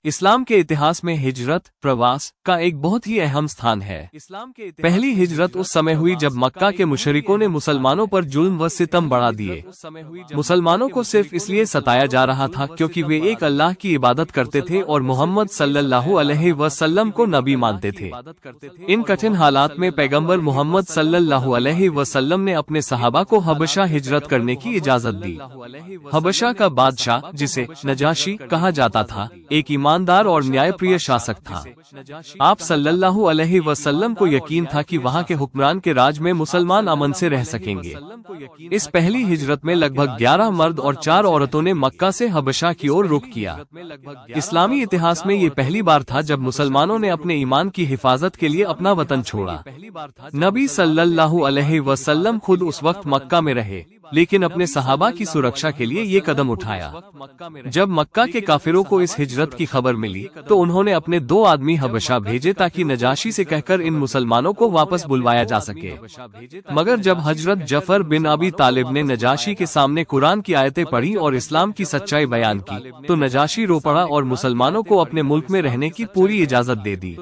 اسلام کے اتہاس میں ہجرت پرواس کا ایک بہت ہی اہم ستھان ہے۔ پہلی ہجرت اس سمے ہوئی جب مکہ کے مشرکوں نے مسلمانوں پر ظلم و ستم بڑھا دیے۔ مسلمانوں کو صرف اس لیے ستایا جا رہا تھا کیونکہ وہ ایک اللہ کی عبادت کرتے تھے اور محمد صلی اللہ علیہ وسلم کو نبی مانتے تھے۔ ان کٹھن حالات میں پیغمبر محمد صلی اللہ علیہ وسلم نے اپنے صحابہ کو حبشہ ہجرت کرنے کی اجازت دی۔ حبشہ کا بادشاہ، جسے نجاشی کہا جاتا تھا، ایک ایماندار اور نیائے پریہ شاسک تھا۔ آپ صلی اللہ علیہ وسلم کو یقین تھا کہ وہاں کے حکمران کے راج میں مسلمان امن سے رہ سکیں گے۔ اس پہلی ہجرت میں لگ بھگ 11 مرد اور 4 عورتوں نے مکہ سے حبشہ کی اور رخ کیا۔ اسلامی اتہاس میں یہ پہلی بار تھا جب مسلمانوں نے اپنے ایمان کی حفاظت کے لیے اپنا وطن چھوڑا۔ نبی صلی اللہ علیہ وسلم خود اس وقت مکہ میں رہے، لیکن اپنے صحابہ کی سرکشا کے لیے یہ قدم اٹھایا۔ جب مکہ کے کافروں کو اس ہجرت کی خبر ملی تو انہوں نے اپنے 2 آدمی حبشہ بھیجے تاکہ نجاشی سے کہہ کر ان مسلمانوں کو واپس بلوایا جا سکے۔ مگر جب حضرت جعفر بن ابی طالب نے نجاشی کے سامنے قرآن کی آیتیں پڑھی اور اسلام کی سچائی بیان کی تو نجاشی رو پڑا اور مسلمانوں کو اپنے ملک میں رہنے کی پوری اجازت دے دی۔